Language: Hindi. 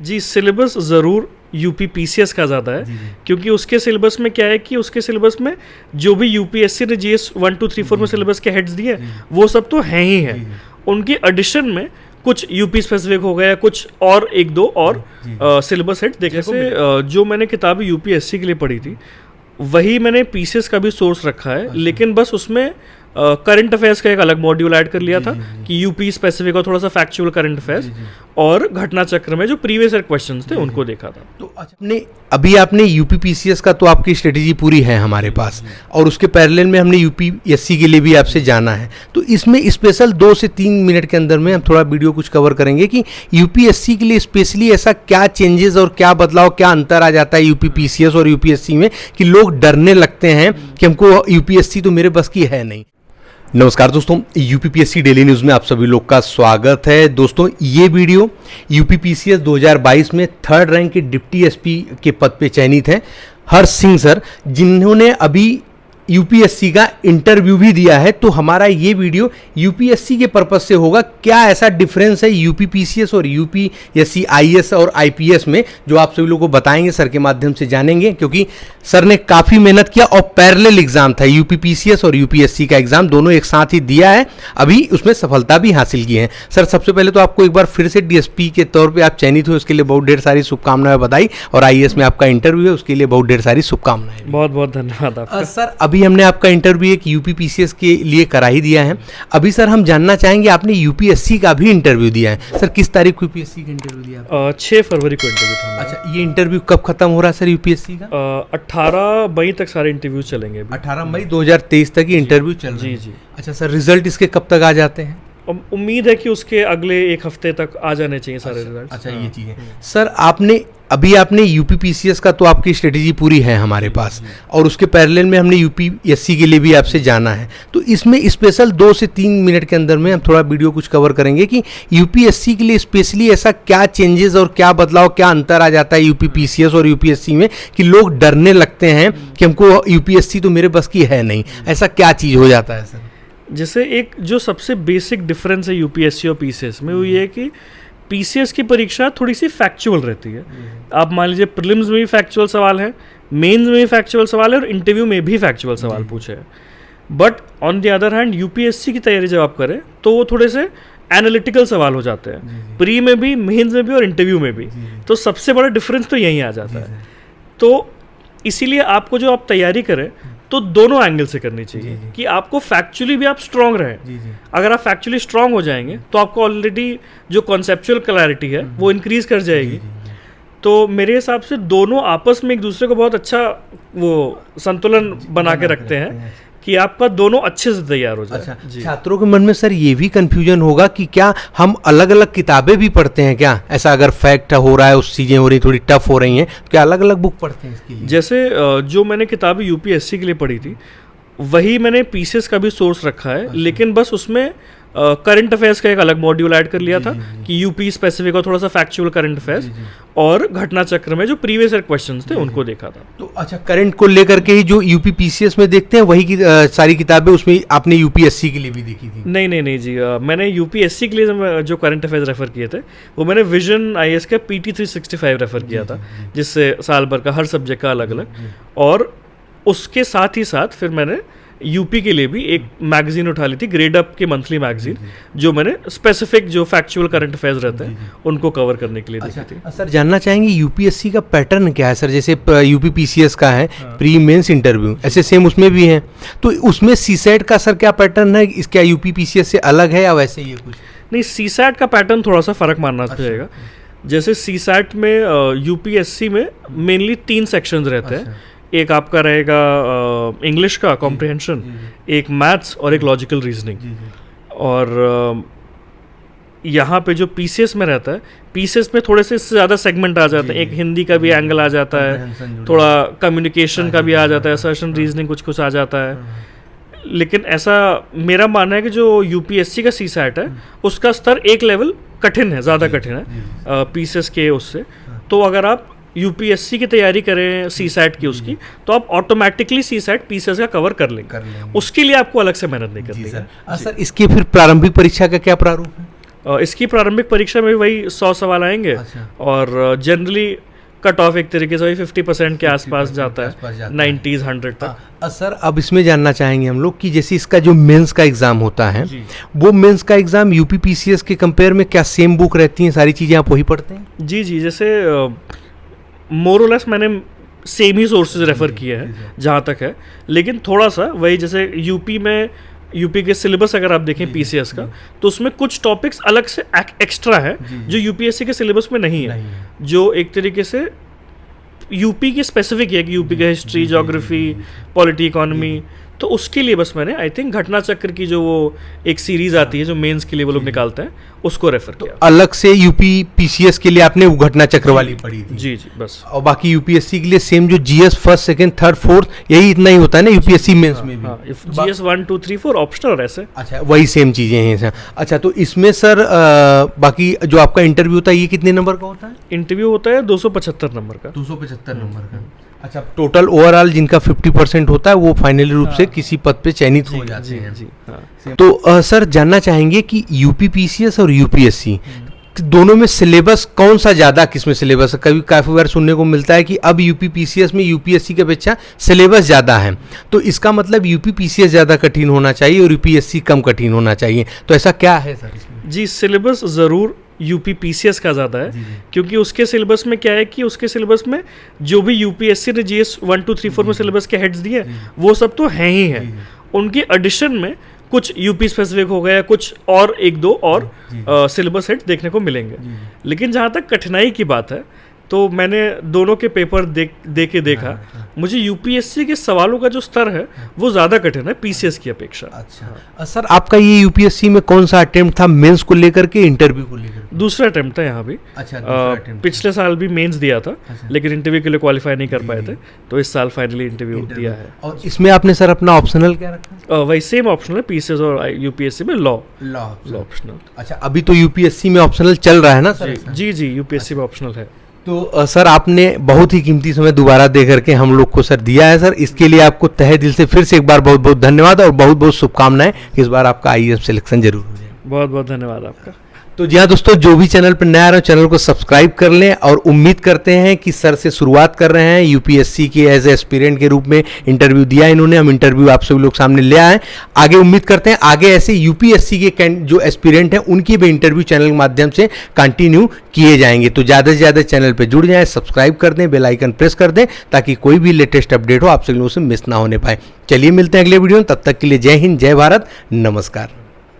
जी सिलेबस ज़रूर यूपी पीसीएस का ज़्यादा है, क्योंकि उसके सिलेबस में क्या है कि उसके सिलेबस में जो भी यूपीएससी ने जीएस 1 2 3 4 में सिलेबस के हेड्स दिए वो सब तो हैं ही हैं। उनकी एडिशन में कुछ यूपी स्पेसिफिक हो गया, कुछ और एक दो और सिलेबस हेड देखने को मिले। जो मैंने किताब यूपीएससी के लिए पढ़ी थी वही मैंने पीसीएस का भी सोर्स रखा है, लेकिन बस उसमें करंट अफेयर्स का एक अलग मॉड्यूल ऐड कर लिया था कि यूपी स्पेसिफिक और थोड़ा सा फैक्चुअल करंट अफेयर्स और घटना चक्र में जो प्रीवियस ईयर क्वेश्चंस थे उनको देखा था। तो अभी आपने यूपी पीसीएस का तो आपकी स्ट्रेटेजी पूरी है हमारे पास, और उसके पैरेलल में हमने यूपीएससी के लिए भी आपसे जाना है। तो इसमें स्पेशल 2 से 3 मिनट के अंदर में हम थोड़ा वीडियो कुछ कवर करेंगे कि यूपीएससी के लिए स्पेशली ऐसा क्या चेंजेस और क्या बदलाव, क्या अंतर आ जाता है यूपी पीसीएस और यूपीएससी में कि लोग डरने लगते हैं कि हमको यूपीएससी तो मेरे बस की है नहीं। नमस्कार दोस्तों, यूपीपीएससी डेली न्यूज़ में आप सभी लोग का स्वागत है। दोस्तों ये वीडियो यूपीपीसीएस 2022 में 3rd रैंक के डिप्टी एसपी के पद पे चयनित हैं हर्ष सिंह सर, जिन्होंने अभी यूपीएससी का इंटरव्यू भी दिया है। तो हमारा ये वीडियो यूपीएससी के पर्पस से होगा, क्या ऐसा डिफरेंस है यूपीपीसीएस और यूपीएससी आईएएस और आईपीएस में, जो आप सभी लोगों को बताएंगे, सर के माध्यम से जानेंगे। क्योंकि सर ने काफ़ी मेहनत किया और पैरेलल एग्जाम था, यूपीपीसीएस और यूपीएससी का एग्जाम दोनों एक साथ ही दिया है, अभी उसमें सफलता भी हासिल की है। सर सबसे पहले तो आपको एक बार फिर से डीएसपी के तौर पर आप चयनित हुए, उसके लिए बहुत ढेर सारी शुभकामनाएं बधाई, और आईएएस में आपका इंटरव्यू है उसके लिए बहुत ढेर सारी शुभकामनाएं। बहुत बहुत धन्यवाद आपका। सर अभी हमने आपका इंटरव्यू एक यूपीपीसीएस के लिए करा ही दिया है। अभी सर हम जानना चाहेंगे, आपने यूपीएससी का भी इंटरव्यू दिया है। सर किस तारीख को यूपीएससी का इंटरव्यू दिया? 6 फरवरी को इंटरव्यू था। अच्छा, ये इंटरव्यू कब खत्म हो रहा है सर यूपीएससी का? 18 मई तक सारे इंटरव्यू चलेंगे। 18 मई 2023 तक ये इंटरव्यू चल रहा है। जी। अच्छा सर, रिजल्ट इसके कब तक आ जाते हैं? उम्मीद है कि उसके अगले 1 हफ्ते तक आ जाने चाहिए सारे रिजल्ट। अच्छा ये चीज़ है। सर आपने यूपीपीसीएस का तो आपकी स्ट्रेटेजी पूरी है हमारे पास, और उसके पैरेलल में हमने यूपीएससी के लिए भी आपसे जाना है। तो इसमें स्पेशल 2 से 3 मिनट के अंदर में हम थोड़ा वीडियो कुछ कवर करेंगे कि यूपीएससी के लिए स्पेशली ऐसा क्या चेंजेस और क्या बदलाव, क्या अंतर आ जाता है यूपीपीसीएस और यूपीएससी में कि लोग डरने लगते हैं कि हमको यूपीएससी तो मेरे बस की है नहीं। ऐसा क्या चीज़ हो जाता है सर? जैसे एक जो सबसे बेसिक डिफरेंस है यूपीएससी और पीसीएस में, वो ये है कि पीसीएस की परीक्षा थोड़ी सी फैक्चुअल रहती है। आप मान लीजिए प्रीलिम्स में भी फैक्चुअल सवाल है, मेंस में भी फैक्चुअल सवाल है, और इंटरव्यू में भी फैक्चुअल सवाल पूछे हैं। But on the other hand UPSC की तैयारी जब आप करें तो वो थोड़े से एनालिटिकल सवाल हो जाते हैं, प्री में भी, मेंस में भी और इंटरव्यू में भी। तो सबसे बड़ा डिफरेंस तो यहीं आ जाता है। तो इसीलिए आपको जो आप तैयारी करें तो दोनों एंगल से करनी चाहिए कि आपको फैक्चुअली भी आप स्ट्रांग रहें। अगर आप फैक्चुअली स्ट्रांग हो जाएंगे तो आपको ऑलरेडी जो कॉन्सेप्चुअल क्लैरिटी है वो इंक्रीज कर जाएगी। तो मेरे हिसाब से दोनों आपस में एक दूसरे को बहुत अच्छा वो संतुलन बना के रखते हैं कि आपका दोनों अच्छे से तैयार हो जाए। अच्छा, छात्रों के मन में सर ये भी कंफ्यूजन होगा कि क्या हम अलग अलग किताबें भी पढ़ते हैं क्या? ऐसा अगर फैक्ट हो रहा है, उस चीज़ें हो रही थोड़ी टफ हो रही हैं, तो क्या अलग अलग बुक पढ़ते हैं इसके लिए? जैसे जो मैंने किताब यूपीएससी के लिए पढ़ी थी वही मैंने पीसीएस का भी सोर्स रखा है। अच्छा। लेकिन बस उसमें करंट अफेयर्स का एक अलग मॉड्यूल ऐड कर लिया था कि यूपी स्पेसिफिक और थोड़ा सा फैक्चुअल करंट अफेयर्स और घटना चक्र में जो प्रीवियस ईयर क्वेश्चंस थे उनको देखा था। तो अच्छा, करंट को लेकर के ही जो यूपीपीसीएस में देखते हैं वही की सारी किताबें उसमें आपने यूपीएससी के लिए भी देखी थी? नहीं जी, मैंने यूपीएससी के लिए जो करंट अफेयर्स रेफर किए थे वो मैंने विजन आईएएस का PT 365 रेफर किया था, जिससे साल भर का हर सब्जेक्ट का अलग अलग, और उसके साथ ही साथ फिर मैंने यूपी के लिए भी एक मैगजीन उठा ली थी, ग्रेड अप की मंथली मैगजीन, जो मैंने स्पेसिफिक जो फैक्चुअल करंट अफेयर्स रहते हैं उनको कवर करने के लिए देखी थी। सर जानना चाहेंगे यूपीएससी का पैटर्न क्या है सर? जैसे यूपीपीसीएस का है प्री मेंस इंटरव्यू, ऐसे सेम उसमें भी है, तो उसमें सीसैट का सर क्या पैटर्न है? क्या यूपीपीसीएस से अलग है या वैसे ही है कुछ? नहीं, सीसैट का पैटर्न थोड़ा सा फर्क मानना पड़ेगा। जैसे सीसैट में यूपीएससी में मेनली 3 सेक्शंस रहते हैं। एक आपका रहेगा इंग्लिश का कॉम्प्रिहेंशन, एक मैथ्स और एक लॉजिकल रीजनिंग। और यहाँ पे जो पीसीएस में रहता है, पीसीएस में थोड़े से इससे ज़्यादा सेगमेंट आ जाते हैं। एक हिंदी का भी एंगल आ जाता है, थोड़ा कम्युनिकेशन का भी आ जाता है, असर्शन रीजनिंग कुछ आ जाता है। लेकिन ऐसा मेरा मानना है कि जो यूपीएससी का सीसैट है उसका स्तर एक लेवल कठिन है, ज़्यादा कठिन है पीसीएस के उससे। तो अगर आप यूपीएससी की तैयारी करें सीसैट की उसकी, तो आप ऑटोमेटिकली सीसैट पीसीएस का कवर कर लेंगे। उसके लिए आपको अलग से मेहनत नहीं करनी है। सर इसकी फिर प्रारंभिक परीक्षा का क्या प्रारूप है? इसकी प्रारंभिक परीक्षा में भी वही 100 सवाल आएंगे। अच्छा। और जनरली कट ऑफ एक तरीके से वही 50% के आसपास जाता है, 90s 100 तक। सर अब इसमें जानना चाहेंगे हम लोग कि जैसे इसका जो मेंस का एग्ज़ाम होता है, वो मेंस का एग्ज़ाम यूपीपीसीएस के कंपेयर में क्या सेम बुक रहती हैं, सारी चीज़ें आप वही पढ़ते हैं? जी जी, जैसे मोरलेस मैंने सेम ही सोर्सेज रेफ़र किए हैं जहाँ तक है, लेकिन थोड़ा सा वही जैसे यूपी के सिलेबस अगर आप देखें पीसीएस का, तो उसमें कुछ टॉपिक्स अलग से एक्स्ट्रा है जो यूपीएससी के सिलेबस में नहीं है, जो एक तरीके से यूपी के स्पेसिफिक है कि यूपी का हिस्ट्री, ज्योग्राफी, पॉलिटी, इकोनॉमी, तो उसके लिए बस मैंने आई थिंक घटना चक्र की जो वो एक सीरीज आती है जो मेंस के लिए वो लोग निकालते हैं, उसको रेफर किया। अलग से यूपी पीसीएस के लिए आपने वो घटना चक्र वाली पढ़ी थी? जी जी, बस। और बाकी यूपीएससी के लिए सेम जो GS first, second, third, fourth, यही इतना ही होता है ना यूपीएससी मेंस में भी? जीएस 1 2 3 4 ऑप्शनल ऐसे। अच्छा, वही सेम चीजें हैं सर। अच्छा, तो इसमें सर बाकी जो आपका इंटरव्यू होता है ये कितने नंबर का होता है? इंटरव्यू होता है 275 नंबर का। 275 नंबर का। अच्छा, टोटल ओवरऑल जिनका 50% होता है वो फाइनली रूप से किसी पद पे चयनित हो जाते हैं। जी, हाँ। तो सर जानना चाहेंगे कि यूपीपीसीएस और यूपीएससी दोनों में सिलेबस कौन सा ज़्यादा, किस में सिलेबस है? कभी काफ़ी बार सुनने को मिलता है कि अब यूपीपीसीएस में यूपीएससी के अपेक्षा सिलेबस ज़्यादा है, तो इसका मतलब यूपीपीसीएस ज़्यादा कठिन होना चाहिए और यूपीएससी कम कठिन होना चाहिए, तो ऐसा क्या है सर इसमें? जी, सिलेबस ज़रूर यूपीपीसीएस का ज़्यादा है, क्योंकि उसके सिलेबस में क्या है कि उसके सिलेबस में जो भी यूपीएससी ने जीएस 1 2 3 4 में सिलेबस के हेड्स दिए वो सब तो हैं ही हैं, उनके एडिशन में कुछ यूपी स्पेसिफिक हो गया, कुछ और एक दो और सिलेबस हेड देखने को मिलेंगे। लेकिन जहाँ तक कठिनाई की बात है, तो मैंने दोनों के पेपर दे के देखा, मुझे यूपीएससी के सवालों का जो स्तर है वो ज़्यादा कठिन है पीसीएस की अपेक्षा। अच्छा, सर आपका ये यूपीएससी में कौन सा अटेम्प्ट था, मेंस को लेकर के इंटरव्यू को लेकर? दूसरा अटेम्प्ट था यहाँ भी। अच्छा, पिछले साल भी मेंस दिया था, लेकिन इंटरव्यू के लिए क्वालिफाई नहीं कर पाए थे, तो इस साल फाइनली इंटरव्यू दिया है। और इसमें आपने सर अपना ऑप्शनल क्या रखा? वही सेम ऑप्शनल है पीसीएस और यूपीएससी में लॉ ऑप्शनल। अच्छा, अभी तो यूपीएससी में ऑप्शनल चल रहा है ना सर? जी जी, यूपीएससी में ऑप्शनल है। तो सर आपने बहुत ही कीमती समय दोबारा दे करके हम लोग को सर दिया है सर, इसके लिए आपको तहे दिल से फिर से एक बार बहुत बहुत धन्यवाद और बहुत बहुत शुभकामनाएं कि इस बार आपका आईएएस सिलेक्शन जरूर हो जाए। बहुत बहुत धन्यवाद आपका। तो जी हाँ दोस्तों, जो भी चैनल पर नया आ रहे हो चैनल को सब्सक्राइब कर लें और उम्मीद करते हैं कि सर से शुरुआत कर रहे हैं यूपीएससी के एज ए एस्पिरेंट के रूप में इंटरव्यू दिया इन्होंने, हम इंटरव्यू आप सभी लोग सामने ले आए। आगे उम्मीद करते हैं आगे ऐसे यूपीएससी के जो एस्पिरेंट हैं उनकी भी इंटरव्यू चैनल के माध्यम से कंटिन्यू किए जाएंगे। तो ज़्यादा से ज़्यादा चैनल पर जुड़ जाएँ, सब्सक्राइब कर दें, बेल आइकन प्रेस कर दें ताकि कोई भी लेटेस्ट अपडेट हो आप सभी लोगों से मिस ना होने पाए। चलिए मिलते हैं अगले वीडियो में, तब तक के लिए जय हिंद, जय भारत, नमस्कार।